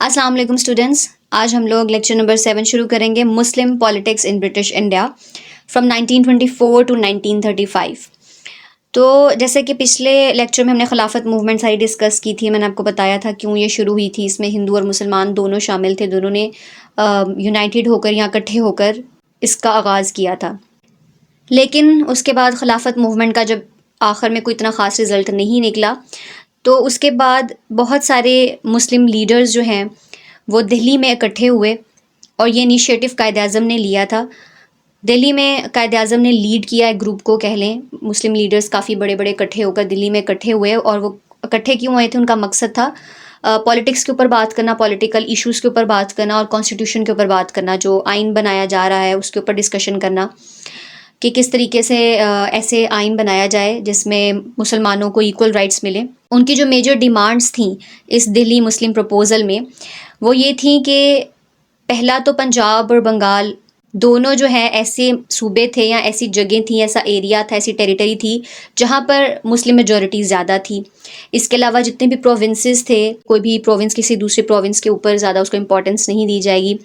अस्सलाम वालेकुम स्टूडेंट्स। आज हम लोग लेक्चर नंबर 7 शुरू करेंगे, Muslim politics in British India from 1924 to 1935। तो जैसे कि पिछले लेक्चर में हमने खिलाफत मूवमेंट सारी डिस्कस की थी, मैंने आपको बताया था क्यों ये शुरू हुई थी। इसमें हिंदू और मुसलमान दोनों शामिल थे, दोनों ने यूनाइटेड होकर या इकट्ठे होकर इसका आगाज़ किया था। लेकिन उसके बाद खिलाफत मूवमेंट का जब आखिर में कोई इतना ख़ास रिज़ल्ट नहीं निकला, तो उसके बाद बहुत सारे मुस्लिम लीडर्स जो हैं वो दिल्ली में इकट्ठे हुए और ये इनिशिएटिव कायद-ए-आज़म ने लिया था। दिल्ली में कायद-ए-आज़म ने लीड किया एक ग्रुप को, कह लें मुस्लिम लीडर्स काफ़ी बड़े-बड़े इकट्ठे होकर दिल्ली में इकट्ठे हुए। और वो इकट्ठे क्यों हुए थे, उनका मकसद था पॉलिटिक्स के ऊपर बात करना, पॉलिटिकल इश्यूज़ के ऊपर बात करना और कॉन्स्टिट्यूशन के ऊपर बात करना, जो आइन बनाया जा रहा है उसके ऊपर डिस्कशन करना कि किस तरीके से ऐसे आइन बनाया जाए जिसमें मुसलमानों को इक्वल राइट्स मिले। उनकी जो मेजर डिमांड्स थी इस दिल्ली मुस्लिम प्रपोज़ल में वो ये थी कि पहला तो पंजाब और बंगाल दोनों जो है ऐसे सूबे थे या ऐसी जगह थी, ऐसा एरिया था, ऐसी टेरिटरी थी जहाँ पर मुस्लिम मेजॉरिटी ज़्यादा थी। इसके अलावा जितने भी प्रोविंसेस थे, कोई भी प्रोविंस किसी दूसरे प्रोविंस के ऊपर ज़्यादा उसको इम्पोर्टेंस नहीं दी जाएगी।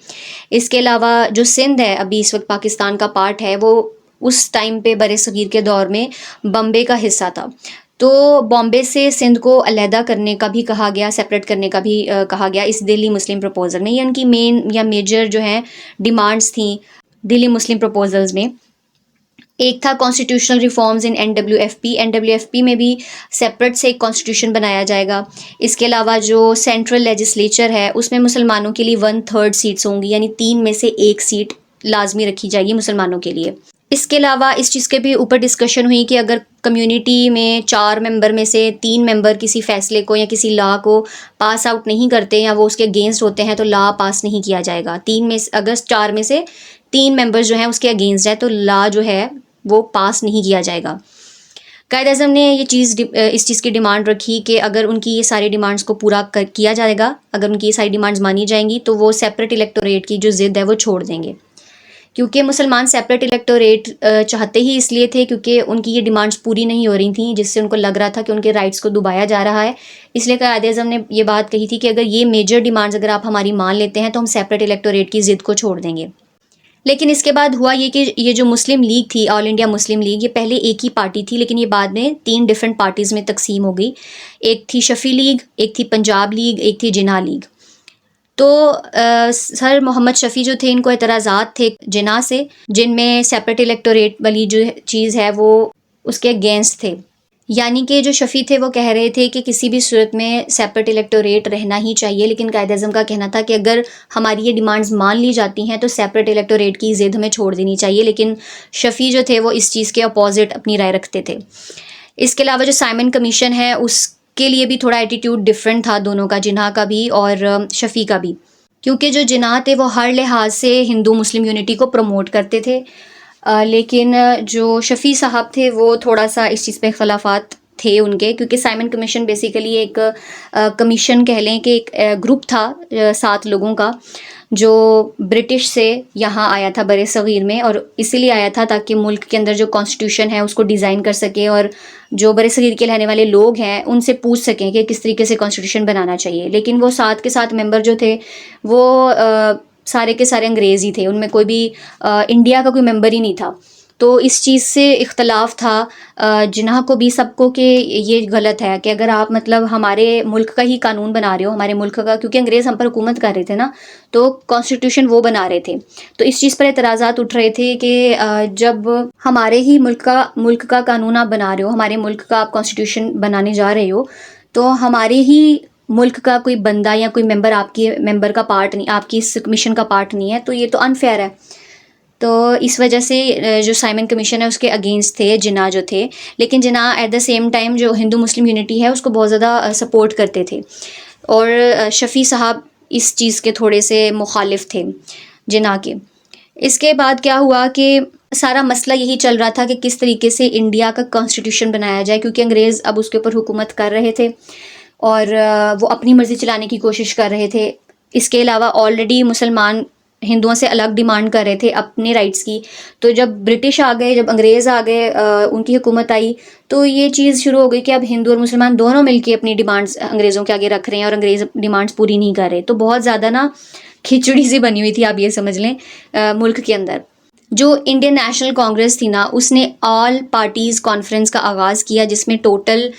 इसके अलावा जो सिंध है, अभी इस वक्त पाकिस्तान का पार्ट है, वो उस टाइम पे बरे-सगीर के दौर में बॉम्बे का हिस्सा था। तो बॉम्बे से सिंध को अलहदा करने का भी कहा गया, सेपरेट करने का भी कहा गया इस दिल्ली मुस्लिम प्रपोज़ल में। ये उनकी मेन या मेजर जो है डिमांड्स थी दिल्ली मुस्लिम प्रपोज़ल्स में। एक था constitutional reforms in NWFP. NWFP में भी सेपरेट से एक कॉन्स्टिट्यूशन बनाया जाएगा। इसके अलावा जो सेंट्रल लेजिस्लेचर है उसमें मुसलमानों के लिए 1/3 सीट्स होंगी, यानी 3 में से 1 सीट लाजमी रखी जाएगी मुसलमानों के लिए। इसके अलावा इस चीज़ के भी ऊपर डिस्कशन हुई कि अगर कम्युनिटी में 4 मेंबर में से 3 मेंबर किसी फ़ैसले को या किसी लॉ को पास आउट नहीं करते या वो उसके अगेंस्ट होते हैं तो लॉ पास नहीं किया जाएगा। 3 में अगर 4 में से 3 मेंबर्स जो हैं उसके अगेंस्ट है तो लॉ जो है वो पास नहीं किया जाएगा। कायद-ए-आज़म ने ये चीज़ इस चीज़ की डिमांड रखी कि अगर उनकी ये सारी डिमांड्स को पूरा किया जाएगा, अगर उनकी ये सारी डिमांड्स मानी जाएंगी तो वो सेपरेट इलेक्टोरेट की जो ज़िद है वो छोड़ देंगे। क्योंकि मुसलमान सेपरेट इलेक्टोरेट चाहते ही इसलिए थे क्योंकि उनकी ये डिमांड्स पूरी नहीं हो रही थी, जिससे उनको लग रहा था कि उनके राइट्स को दबाया जा रहा है। इसलिए कायद-ए-आज़म ने ये बात कही थी कि अगर ये मेजर डिमांड्स अगर आप हमारी मान लेते हैं तो हम सेपरेट इलेक्टोरेट की ज़िद को छोड़ देंगे। लेकिन इसके बाद हुआ ये कि ये जो मुस्लिम लीग थी, ऑल इंडिया मुस्लिम लीग, ये पहले एक ही पार्टी थी लेकिन ये बाद में 3 डिफरेंट पार्टीज़ में तकसीम हो गई। एक थी शफ़ी लीग, एक थी पंजाब लीग, एक थी जिन्ना लीग। तो सर मोहम्मद शफ़ी जो थे, इनको एतराज़ात थे जिन्ना से, जिनमें सेपरेट इलेक्टोरेट वाली जो चीज़ है वो उसके अगेंस्ट थे। यानी कि जो शफ़ी थे वो कह रहे थे कि किसी भी सूरत में सेपरेट इलेक्टोरेट रहना ही चाहिए, लेकिन कायद-ए-आज़म का कहना था कि अगर हमारी ये डिमांड्स मान ली जाती हैं तो सेपरेट इलेक्टोरेट की ज़िद हमें छोड़ देनी चाहिए। लेकिन शफ़ी जो थे वो इस चीज़ के अपोज़िट अपनी राय रखते थे। इसके अलावा जो साइमन कमीशन है उसके लिए भी थोड़ा एटीट्यूड डिफरेंट था दोनों का, जिन्ना का भी और शफ़ी का भी। क्योंकि जो जिन्ना थे वो हर लिहाज से हिंदू मुस्लिम यूनिटी को प्रमोट करते थे, लेकिन जो शफ़ी साहब थे वो थोड़ा सा इस चीज़ पे इख्तलाफात थे उनके, क्योंकि साइमन कमीशन बेसिकली एक कमीशन कह लें कि एक ग्रुप था 7 लोगों का जो ब्रिटिश से यहाँ आया था बरे सग़ीर में, और इसीलिए आया था ताकि मुल्क के अंदर जो कॉन्स्टिट्यूशन है उसको डिज़ाइन कर सके और जो बरे सग़ीर के रहने वाले लोग हैं उनसे पूछ सकें कि किस तरीके से कॉन्स्टिट्यूशन बनाना चाहिए। लेकिन वो 7 के 7 मेंबर जो थे वो सारे के सारे अंग्रेज़ ही थे, उनमें कोई भी इंडिया का कोई मेंबर ही नहीं था। तो इस चीज़ से इख्तलाफ था जिन्ना को भी, सबको, कि ये गलत है कि अगर आप मतलब हमारे मुल्क का ही कानून बना रहे हो, हमारे मुल्क का, क्योंकि अंग्रेज़ हम पर हुकूमत कर रहे थे ना, तो कॉन्स्टिट्यूशन वो बना रहे थे। तो इस चीज़ पर एतराज़ात उठ रहे थे कि जब हमारे ही मुल्क का कानून आप बना रहे हो, हमारे मुल्क का आप कॉन्स्टिट्यूशन बनाने जा रहे हो, तो हमारे ही मुल्क का कोई बंदा या कोई मेंबर आपकी मेंबर का पार्ट नहीं, आपकी इस कमीशन का पार्ट नहीं है, तो ये तो अनफेयर है। तो इस वजह से जो साइमन कमीशन है उसके अगेंस्ट थे जिन्ना जो थे। लेकिन जिन्ना एट द सेम टाइम जो हिंदू मुस्लिम यूनिटी है उसको बहुत ज़्यादा सपोर्ट करते थे, और शफ़ी साहब इस चीज़ के थोड़े से मुखालिफ थे जिन्ना के। इसके बाद क्या हुआ कि सारा मसला यही चल रहा था कि किस तरीके से इंडिया का कॉन्स्टिट्यूशन बनाया जाए, क्योंकि अंग्रेज़ अब उसके ऊपर हुकूमत कर रहे थे और वो अपनी मर्ज़ी चलाने की कोशिश कर रहे थे। इसके अलावा ऑलरेडी मुसलमान हिंदुओं से अलग डिमांड कर रहे थे अपने राइट्स की। तो जब ब्रिटिश आ गए, जब अंग्रेज़ आ गए, उनकी हुकूमत आई, तो ये चीज़ शुरू हो गई कि अब हिंदू और मुसलमान दोनों मिलके अपनी डिमांड्स अंग्रेज़ों के आगे रख रहे हैं और अंग्रेज़ डिमांड्स पूरी नहीं कर रहे। तो बहुत ज़्यादा ना खिचड़ी सी बनी हुई थी, आप ये समझ लें, मुल्क के अंदर। जो इंडियन नेशनल कांग्रेस थी ना, उसने ऑल पार्टीज़ कॉन्फ्रेंस का आगाज़ किया, जिसमें टोटल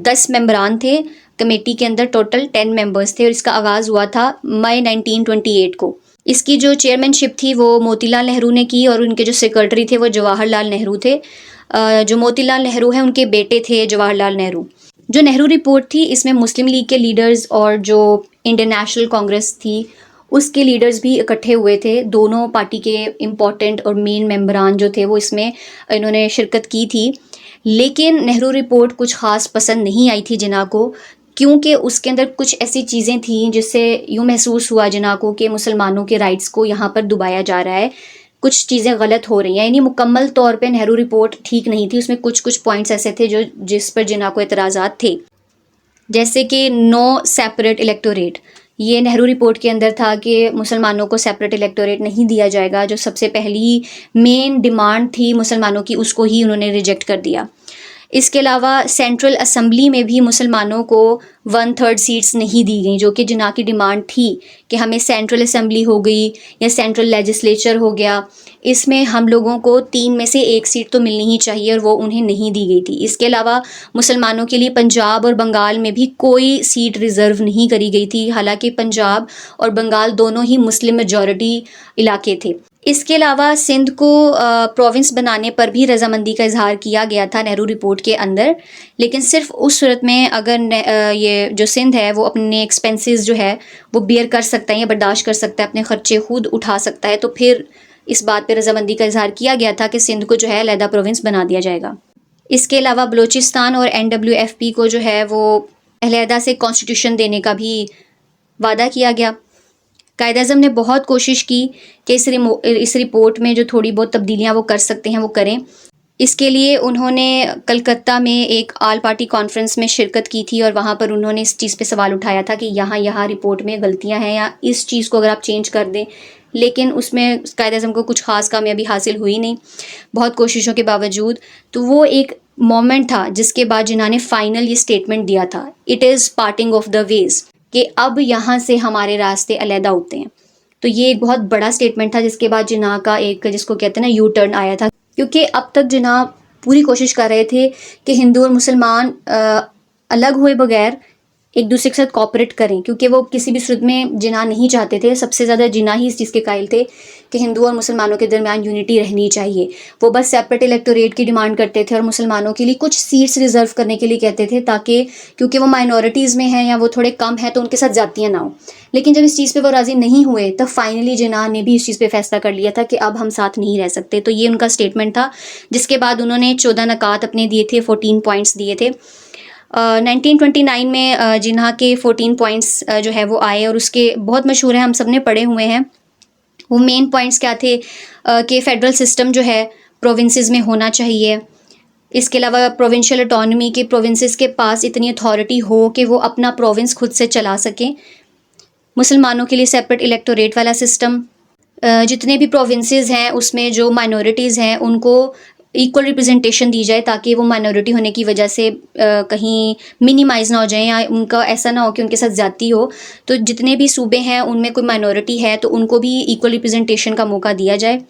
10 मेंबरान थे। कमेटी के अंदर टोटल 10 मेंबर्स थे और इसका आगाज़ हुआ था मई 1928 को। इसकी जो चेयरमैनशिप थी वो मोतीलाल नेहरू ने की और उनके जो सेक्रेटरी थे वो जवाहरलाल नेहरू थे। जो मोतीलाल नेहरू हैं उनके बेटे थे जवाहरलाल नेहरू। जो नेहरू रिपोर्ट थी, इसमें मुस्लिम लीग के लीडर्स और जो इंडियन नेशनल कांग्रेस थी उसके लीडर्स भी इकट्ठे हुए थे। दोनों पार्टी के इम्पॉर्टेंट और मेन मेंबरान जो थे वो इसमें इन्होंने शिरकत की थी। लेकिन नेहरू रिपोर्ट कुछ ख़ास पसंद नहीं आई थी जिन्ना को, क्योंकि उसके अंदर कुछ ऐसी चीज़ें थीं जिससे यूँ महसूस हुआ जिन्ना को कि मुसलमानों के राइट्स को यहाँ पर दबाया जा रहा है, कुछ चीज़ें गलत हो रही हैं। यानी मुकम्मल तौर पे नेहरू रिपोर्ट ठीक नहीं थी, उसमें कुछ कुछ पॉइंट्स ऐसे थे जो जिस पर जिन्ना को एतराज़ात थे। जैसे कि नो सेपरेट इलेक्टोरेट, ये नेहरू रिपोर्ट के अंदर था कि मुसलमानों को सेपरेट इलेक्टोरेट नहीं दिया जाएगा। जो सबसे पहली मेन डिमांड थी मुसलमानों की, उसको ही उन्होंने रिजेक्ट कर दिया। इसके अलावा सेंट्रल असम्बली में भी मुसलमानों को 1/3 सीट्स नहीं दी गई, जो कि जिन्ना की डिमांड थी कि हमें सेंट्रल असम्बली हो गई या सेंट्रल लेजिस्लेचर हो गया, इसमें हम लोगों को 3 में से 1 सीट तो मिलनी ही चाहिए, और वो उन्हें नहीं दी गई थी। इसके अलावा मुसलमानों के लिए पंजाब और बंगाल में भी कोई सीट रिज़र्व नहीं करी गई थी, हालांकि पंजाब और बंगाल दोनों ही मुस्लिम मेजॉरिटी इलाके थे। इसके अलावा सिंध को प्रोविंस बनाने पर भी रजामंदी का इजहार किया गया था नेहरू रिपोर्ट के अंदर, लेकिन सिर्फ उस सूरत में अगर ये जो सिंध है वो अपने एक्सपेंसेस जो है वो बियर कर सकता है या बर्दाश्त कर सकता है, अपने खर्चे खुद उठा सकता है, तो फिर इस बात पर रजामंदी का इजहार किया गया था कि सिंध को जो है अलहदा प्रोविंस बना दिया जाएगा। इसके अलावा बलूचिस्तान और NWFP को जो है वो अलहदा से कॉन्स्टिट्यूशन देने का भी वादा किया गया। कायद-ए-आज़म ने बहुत कोशिश की कि इस रिपोर्ट में जो थोड़ी बहुत तब्दीलियाँ वो कर सकते हैं वो करें। इसके लिए उन्होंने कलकत्ता में एक ऑल पार्टी कॉन्फ्रेंस में शिरकत की थी और वहाँ पर उन्होंने इस चीज़ पे सवाल उठाया था कि यहाँ रिपोर्ट में गलतियाँ हैं या इस चीज़ को अगर आप चेंज कर दें, लेकिन उसमें कायद-ए-आज़म को कुछ ख़ास कामयाबी हासिल हुई नहीं, बहुत कोशिशों के बावजूद। तो वो एक मोमेंट था जिसके बाद जिन्ना ने फाइनल ये स्टेटमेंट दिया था, it is parting of the ways, कि अब यहाँ से हमारे रास्ते अलहदा होते हैं। तो ये एक बहुत बड़ा स्टेटमेंट था जिसके बाद जिन्ना का एक, जिसको कहते हैं ना, यू टर्न आया था, क्योंकि अब तक जिन्ना पूरी कोशिश कर रहे थे कि हिंदू और मुसलमान अलग हुए बगैर एक दूसरे के साथ कॉपरेट करें, क्योंकि वो किसी भी सूरत में जिन्ना नहीं चाहते थे। सबसे ज़्यादा जिन्ना ही इस चीज़ के कायल थे कि हिंदू और मुसलमानों के दरमियान यूनिटी रहनी चाहिए। वो बस सेपरेट इलेक्टोरेट की डिमांड करते थे और मुसलमानों के लिए कुछ सीट्स रिजर्व करने के लिए कहते थे, ताकि क्योंकि वो माइनॉरिटीज़ में हैं या वो थोड़े कम हैं तो उनके साथ जातियाँ ना हो। लेकिन जब इस चीज़ पे वो राज़ी नहीं हुए तब फाइनली जिन्ना ने भी इस चीज़ पे फैसला कर लिया था कि अब हम साथ नहीं रह सकते। तो ये उनका स्टेटमेंट था, जिसके बाद उन्होंने 14 नकात अपने दिए थे, 14 पॉइंट्स दिए थे। 1929 में जिन्ना के 14 पॉइंट्स जो है वो आए और उसके बहुत मशहूर हैं, हम सब ने पढ़े हुए हैं। वो मेन पॉइंट्स क्या थे कि फ़ेडरल सिस्टम जो है प्रोविंसेस में होना चाहिए। इसके अलावा प्रोविंशियल ऑटोनॉमी के प्रोविंसेस के पास इतनी अथॉरिटी हो कि वो अपना प्रोविंस खुद से चला सकें। मुसलमानों के लिए सेपरेट इलेक्टोरेट वाला सिस्टम, जितने भी प्रोविंसेस हैं उसमें जो माइनॉरिटीज़ हैं उनको इक्वल रिप्रेजेंटेशन दी जाए, ताकि वो माइनॉरिटी होने की वजह से कहीं मिनिमाइज़ ना हो जाए या उनका ऐसा ना हो कि उनके साथ ज़्यादती हो। तो जितने भी सूबे हैं उनमें कोई माइनॉरिटी है तो उनको भी इक्वल रिप्रेजेंटेशन का मौका दिया जाए।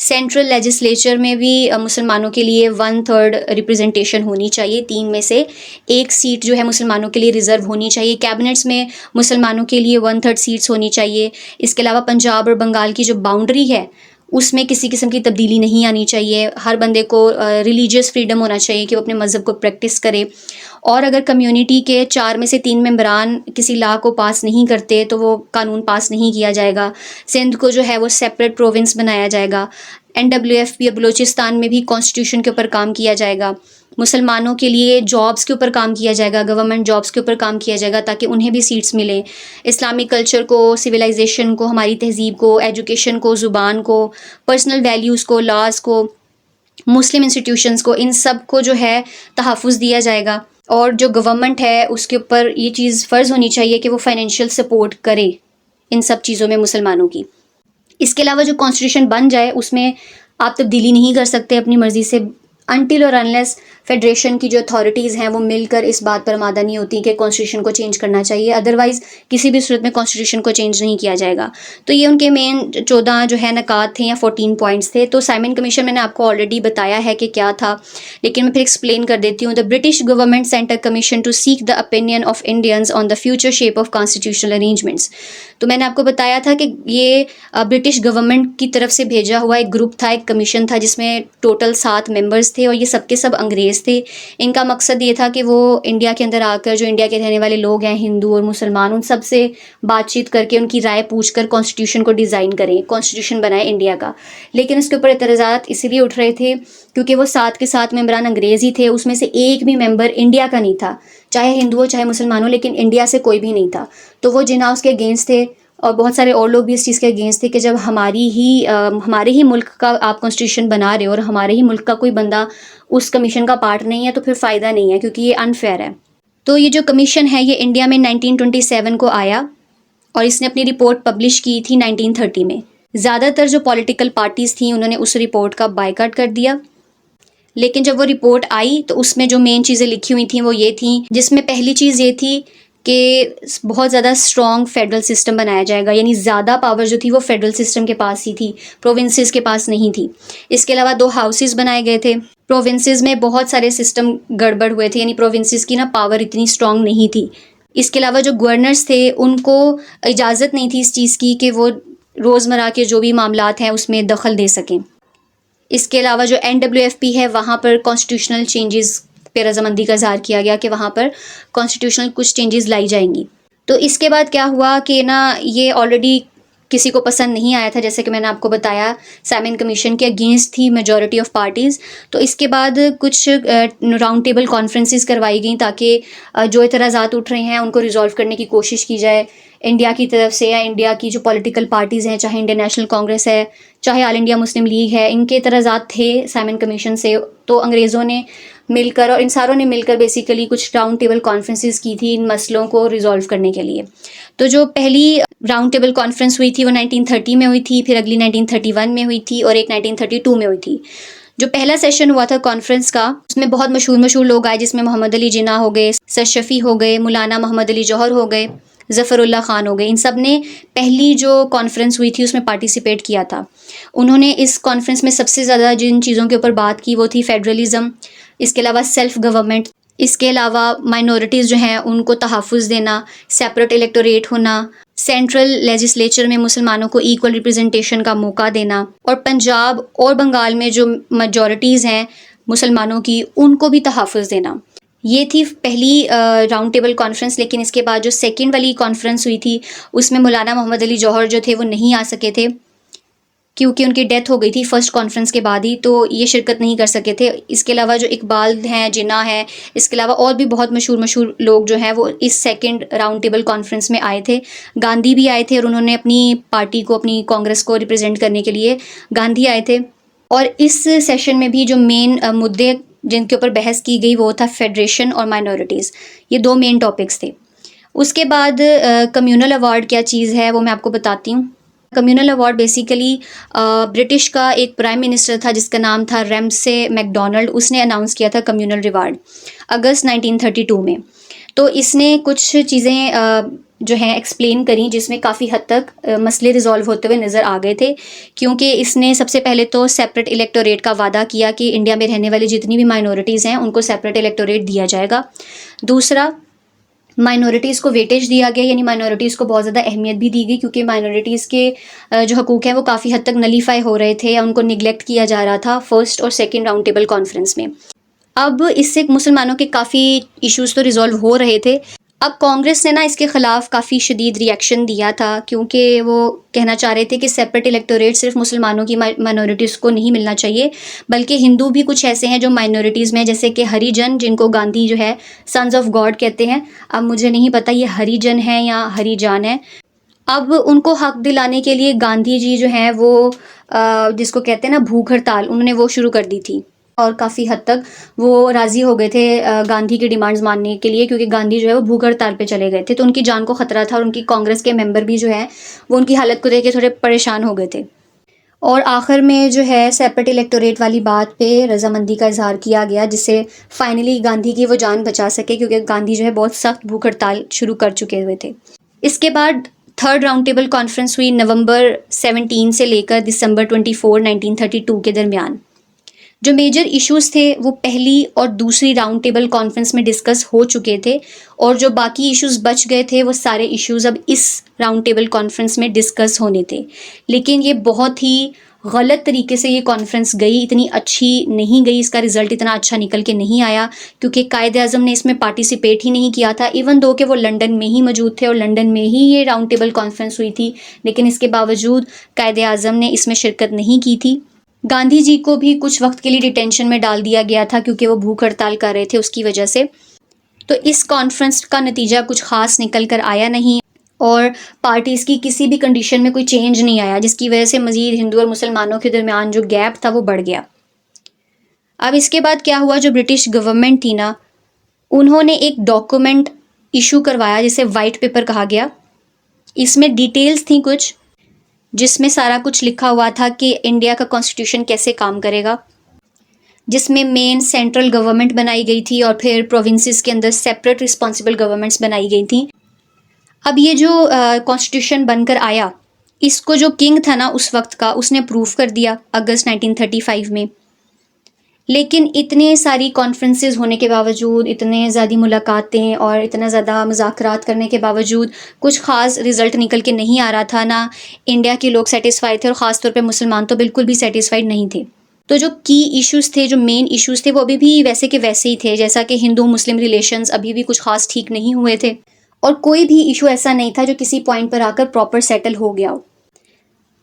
सेंट्रल लेजिस्लेचर में भी मुसलमानों के लिए 1/3 रिप्रेजेंटेशन होनी चाहिए, 3 में से 1 सीट जो है मुसलमानों के लिए रिज़र्व होनी चाहिए। कैबिनेट्स में मुसलमानों के लिए 1/3 सीट्स होनी चाहिए। इसके अलावा पंजाब और बंगाल की जो बाउंड्री है उसमें किसी किस्म की तब्दीली नहीं आनी चाहिए। हर बंदे को रिलीजियस फ्रीडम होना चाहिए कि वो अपने मज़हब को प्रैक्टिस करे, और अगर कम्युनिटी के 4 में से 3 मेंबरान किसी लॉ को पास नहीं करते तो वो कानून पास नहीं किया जाएगा। सिंध को जो है वो सेपरेट प्रोविंस बनाया जाएगा। NWFP और बलूचिस्तान में भी कॉन्स्टिट्यूशन के ऊपर काम किया जाएगा। मुसलमानों के लिए जॉब्स के ऊपर काम किया जाएगा, गवर्नमेंट जॉब्स के ऊपर काम किया जाएगा ताकि उन्हें भी सीट्स मिलें। इस्लामिक कल्चर को, सिविलाइजेशन को, हमारी तहज़ीब को, एजुकेशन को, ज़ुबान को, पर्सनल वैल्यूज़ को, लॉज को, मुस्लिम इंस्टीट्यूशंस को, इन सब को जो है तहफ़्फ़ुज़ दिया जाएगा। और जो गवर्नमेंट है उसके ऊपर ये चीज़ फ़र्ज़ होनी चाहिए कि वो फाइनेंशियल सपोर्ट करे इन सब चीज़ों में मुसलमानों की। इसके अलावा जो कॉन्स्टिट्यूशन बन जाए उसमें आप तब्दीली नहीं कर सकते अपनी मर्ज़ी से अनटिल और अनलेस फेडरेशन की जो अथॉरिटीज़ हैं वो मिलकर इस बात पर आमादा नहीं होती कि कॉन्स्टिट्यूशन को चेंज करना चाहिए, अदरवाइज़ किसी भी सूरत में कॉन्स्टिट्यूशन को चेंज नहीं किया जाएगा। तो ये उनके मेन 14 जो है नकात थे या 14 पॉइंट्स थे। तो साइमन कमीशन मैंने आपको ऑलरेडी बताया है कि क्या था, लेकिन मैं फिर एक्सप्लेन कर देती हूँ। The British government sent a commission to seek the opinion of Indians on the future shape of constitutional arrangements. तो मैंने आपको बताया था कि ये ब्रिटिश गवर्नमेंट की तरफ से भेजा हुआ एक ग्रुप था, एक कमीशन था जिसमें टोटल 7 मेंबर्स थे और ये सबके सब अंग्रेज़ थे। इनका मकसद ये था कि वो इंडिया के अंदर आकर जो इंडिया के रहने वाले लोग हैं, हिंदू और मुसलमान, उन सब से बातचीत करके उनकी राय पूछकर कॉन्स्टिट्यूशन को डिज़ाइन करें, कॉन्स्टिट्यूशन बनाए इंडिया का। लेकिन उसके ऊपर एतराज़ात इसीलिए उठ रहे थे क्योंकि वो 7 के 7 मेंबरान अंग्रेज़ ही थे, उसमें से एक भी मेंबर इंडिया का नहीं था, चाहे हिंदू हो चाहे मुसलमान हो, लेकिन इंडिया से कोई भी नहीं था। तो वो जिन्ना उसके अगेंस्ट थे और बहुत सारे और लोग भी इस चीज़ के अगेंस्ट थे कि जब हमारे ही मुल्क का आप कॉन्स्टिट्यूशन बना रहे हो और हमारे ही मुल्क का कोई बंदा उस कमीशन का पार्ट नहीं है तो फिर फ़ायदा नहीं है, क्योंकि ये अनफेयर है। तो ये जो कमीशन है ये इंडिया में 1927 को आया और इसने अपनी रिपोर्ट पब्लिश की थी 1930 में। ज़्यादातर जो पॉलिटिकल पार्टीज़ थी उन्होंने उस रिपोर्ट का बायकॉट कर दिया, लेकिन जब वो रिपोर्ट आई तो उसमें जो मेन चीज़ें लिखी हुई थी वो ये थी, जिसमें पहली चीज़ ये थी कि बहुत ज़्यादा स्ट्रॉन्ग फेडरल सिस्टम बनाया जाएगा, यानी ज़्यादा पावर जो थी वो फेडरल सिस्टम के पास ही थी, प्रोविंसेस के पास नहीं थी। इसके अलावा 2 हाउसेस बनाए गए थे। प्रोविंसेस में बहुत सारे सिस्टम गड़बड़ हुए थे, यानी प्रोविंसेस की ना पावर इतनी स्ट्रॉन्ग नहीं थी। इसके अलावा जो गवर्नर्स थे उनको इजाज़त नहीं थी इस चीज़ की कि वो रोज़मर्रा के जो भी मामलात हैं उसमें दखल दे सकें। इसके अलावा जो NWFP है वहाँ पर कॉन्स्टिट्यूशनल चेंजेस पे रजामंदी का इज़हार किया गया कि वहाँ पर कॉन्स्टिट्यूशनल कुछ चेंजेस लाई जाएंगी। तो इसके बाद क्या हुआ कि ना ये ऑलरेडी किसी को पसंद नहीं आया था, जैसे कि मैंने आपको बताया साइमन कमीशन के अगेंस्ट थी मेजॉरिटी ऑफ पार्टीज़। तो इसके बाद कुछ राउंड टेबल कॉन्फ्रेंसेस करवाई गई ताकि जो एतराज़ात उठ रहे हैं उनको रिजॉल्व करने की कोशिश की जाए इंडिया की तरफ से, या इंडिया की जो पॉलिटिकल पार्टीज़ हैं, चाहे इंडियन नेशनल कांग्रेस है, चाहे ऑल इंडिया मुस्लिम लीग है, इनके एतराज़ात थे साइमन कमीशन से। तो अंग्रेज़ों ने मिलकर और इन सारों ने मिलकर बेसिकली कुछ राउंड टेबल कॉन्फ्रेंसेस की थी इन मसलों को रिजॉल्व करने के लिए। तो जो पहली राउंड टेबल कॉन्फ्रेंस हुई थी वो 1930 में हुई थी, फिर अगली 1931 में हुई थी और एक 1932 में हुई थी। जो पहला सेशन हुआ था कॉन्फ्रेंस का उसमें बहुत मशहूर लोग आए, जिसमें मोहम्मद अली जिन्ना हो गए, सर शफ़ी हो गए, मौलाना मोहम्मद अली जौहर हो गए, ज़फ़रुल्लाह ख़ान हो गए। इन सब ने पहली जो कॉन्फ्रेंस हुई थी उसमें पार्टिसिपेट किया था। उन्होंने इस कॉन्फ्रेंस में सबसे ज़्यादा जिन चीज़ों के ऊपर बात की वो थी फेडरलिज़म, इसके अलावा सेल्फ गवर्नमेंट, इसके अलावा माइनॉरिटीज़ जो हैं उनको तहफ़्फ़ुज़ देना, सेपरेट इलेक्टोरेट होना, सेंट्रल लेजिस्लेचर में मुसलमानों को इक्वल रिप्रेजेंटेशन का मौका देना, और पंजाब और बंगाल में जो मेजॉरिटीज़ हैं मुसलमानों की उनको भी तहफ़्फ़ुज़ देना। ये थी पहली राउंड टेबल कॉन्फ्रेंस। लेकिन इसके बाद जो सेकंड वाली कॉन्फ्रेंस हुई थी उसमें मौलाना मोहम्मद अली जौहर जो थे वो नहीं आ सके थे क्योंकि उनकी डेथ हो गई थी फर्स्ट कॉन्फ्रेंस के बाद ही, तो ये शिरकत नहीं कर सके थे। इसके अलावा जो इकबाल हैं, जिन्ना है, इसके अलावा और भी बहुत मशहूर लोग जो हैं वो इस सेकंड राउंड टेबल कॉन्फ्रेंस में आए थे। गांधी भी आए थे और उन्होंने अपनी पार्टी को, अपनी कांग्रेस को रिप्रेजेंट करने के लिए गांधी आए थे। और इस सेशन में भी जो मेन मुद्दे जिनके ऊपर बहस की गई वो था फेडरेशन और माइनॉरिटीज़, ये 2 मेन टॉपिक्स थे। उसके बाद कम्युनल अवार्ड क्या चीज़ है वो मैं आपको बताती हूँ। कम्युनल अवार्ड बेसिकली ब्रिटिश का एक प्राइम मिनिस्टर था जिसका नाम था रैमसे मैकडोनाल्ड, उसने अनाउंस किया था कम्युनल रिवार्ड अगस्त 1932 में। तो इसने कुछ चीज़ें जो हैं एक्सप्लेन करी जिसमें काफ़ी हद तक मसले रिजॉल्व होते हुए नज़र आ गए थे, क्योंकि इसने सबसे पहले तो सेपरेट इलेक्टोरेट का वादा किया कि इंडिया में रहने वाली जितनी भी माइनॉरिटीज़ हैं उनको सेपरेट इलेक्टोरेट दिया जाएगा। दूसरा, माइनॉरिटीज़ को वेटेज दिया गया, यानी माइनॉरिटीज़ को बहुत ज़्यादा अहमियत भी दी गई क्योंकि माइनॉरिटीज़ के जो हकूक़ हैं वो काफ़ी हद तक नलीफाई हो रहे थे या उनको निगलेक्ट किया जा रहा था फर्स्ट और सेकंड राउंड टेबल कॉन्फ्रेंस में। अब इससे मुसलमानों के काफ़ी इश्यूज़ तो रिजॉल्व हो रहे थे। अब कांग्रेस ने ना इसके ख़िलाफ़ काफ़ी शदीद रिएक्शन दिया था क्योंकि वो कहना चाह रहे थे कि सेपरेट इलेक्टोरेट सिर्फ मुसलमानों की माइनॉरिटीज़ को नहीं मिलना चाहिए, बल्कि हिंदू भी कुछ ऐसे हैं जो माइनॉरिटीज़ में, जैसे कि हरिजन, जिनको गांधी जो है सन्स ऑफ गॉड कहते हैं। अब मुझे नहीं पता ये हरिजन है या हरिजान है। अब उनको हक दिलाने के लिए गांधी जी जो हैं वो जिसको कहते हैं ना भूख हड़ताल, उन्होंने वो शुरू कर दी थी। और काफ़ी हद तक वो राज़ी हो गए थे गांधी की डिमांड्स मानने के लिए, क्योंकि गांधी जो है वो भूख हड़ताल पे चले गए थे, तो उनकी जान को ख़तरा था और उनकी कांग्रेस के मेंबर भी जो है वो उनकी हालत को देख के थोड़े परेशान हो गए थे। और आखिर में जो है सेपरेट इलेक्टोरेट वाली बात पे रजामंदी का इजहार किया गया, जिससे फाइनली गांधी की वो जान बचा सके, क्योंकि गांधी जो है बहुत सख्त भूख हड़ताल शुरू कर चुके हुए थे। इसके बाद थर्ड राउंड टेबल कॉन्फ्रेंस हुई नवंबर 17 से लेकर दिसंबर 24 1932 के दरमियान। जो मेजर इश्यूज थे वो पहली और दूसरी राउंड टेबल कॉन्फ्रेंस में डिस्कस हो चुके थे, और जो बाकी इश्यूज बच गए थे वो सारे इश्यूज अब इस राउंड टेबल कॉन्फ्रेंस में डिस्कस होने थे। लेकिन ये बहुत ही गलत तरीके से ये कॉन्फ्रेंस गई, इतनी अच्छी नहीं गई, इसका रिजल्ट इतना अच्छा निकल के नहीं आया, क्योंकि कायदे आज़म ने इसमें पार्टिसिपेट ही नहीं किया था। इवन दो कि वो लंदन में ही मौजूद थे और लंदन में ही ये राउंड टेबल कॉन्फ्रेंस हुई थी, लेकिन इसके बावजूद कायदे आज़म ने इसमें शिरकत नहीं की थी। गांधी जी को भी कुछ वक्त के लिए डिटेंशन में डाल दिया गया था, क्योंकि वो भूख हड़ताल कर रहे थे उसकी वजह से। तो इस कॉन्फ्रेंस का नतीजा कुछ खास निकल कर आया नहीं, और पार्टीज़ की किसी भी कंडीशन में कोई चेंज नहीं आया, जिसकी वजह से मज़ीद हिंदू और मुसलमानों के दरमियान जो गैप था वो बढ़ गया। अब इसके बाद क्या हुआ, जो ब्रिटिश गवर्नमेंट थी ना, उन्होंने एक डॉक्यूमेंट इशू करवाया जिसे वाइट पेपर कहा गया। इसमें डिटेल्स थी कुछ, जिसमें सारा कुछ लिखा हुआ था कि इंडिया का कॉन्स्टिट्यूशन कैसे काम करेगा, जिसमें मेन सेंट्रल गवर्नमेंट बनाई गई थी और फिर प्रोविंसेस के अंदर सेपरेट रिस्पॉन्सिबल गवर्नमेंट्स बनाई गई थी। अब ये जो कॉन्स्टिट्यूशन बनकर आया, इसको जो किंग था ना उस वक्त का, उसने अप्रूव कर दिया अगस्त 1935 में। लेकिन इतने सारी कॉन्फ्रेंसेस होने के बावजूद, इतने ज़्यादा मुलाकातें और इतना ज़्यादा मुज़ाकरात करने के बावजूद कुछ ख़ास रिज़ल्ट निकल के नहीं आ रहा था। ना इंडिया के लोग सेटिस्फाइड थे, और ख़ास तौर पे मुसलमान तो बिल्कुल भी सेटिस्फाइड नहीं थे। तो जो की इश्यूज़ थे, जो मेन इश्यूज़ थे, वो अभी भी वैसे के वैसे ही थे, जैसा कि हिंदू मुस्लिम रिलेशंस अभी भी कुछ ख़ास ठीक नहीं हुए थे, और कोई भी इशू ऐसा नहीं था जो किसी पॉइंट पर आकर प्रॉपर सेटल हो गया हो।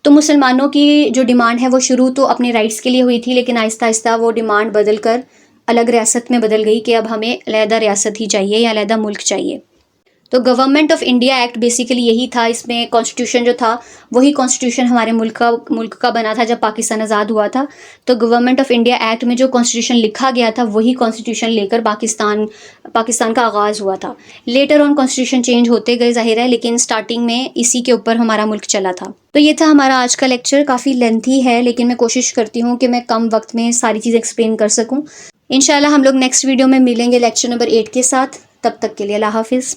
तो मुसलमानों की जो डिमांड है वो शुरू तो अपने राइट्स के लिए हुई थी, लेकिन आहिस्ता आहिस्ता वो डिमांड बदल कर अलग रियासत में बदल गई कि अब हमें अलहदा रियासत ही चाहिए या अलहदा मुल्क चाहिए। तो government of India act basically यही था। इसमें कॉन्स्टिट्यूशन जो था वही कॉन्स्टिट्यूशन हमारे मुल्क का बना था जब पाकिस्तान आज़ाद हुआ था। तो गवर्नमेंट ऑफ इंडिया एक्ट में जो कॉन्स्टिट्यूशन लिखा गया था वही कॉन्स्टिट्यूशन लेकर पाकिस्तान का आगाज़ हुआ था। लेटर ऑन कॉन्स्टिट्यूशन चेंज होते गए ज़ाहिर है, लेकिन स्टार्टिंग में इसी के ऊपर हमारा मुल्क चला था। तो ये था हमारा आज का लेक्चर। काफ़ी लेंथी है, लेकिन मैं कोशिश करती हूँ कि मैं कम वक्त में सारी चीज़ एक्सप्लेन कर सकूँ। इंशाल्लाह हम लोग नेक्स्ट वीडियो में मिलेंगे लेक्चर नंबर 8 के साथ। तब तक के लिए अल्लाह हाफिज़।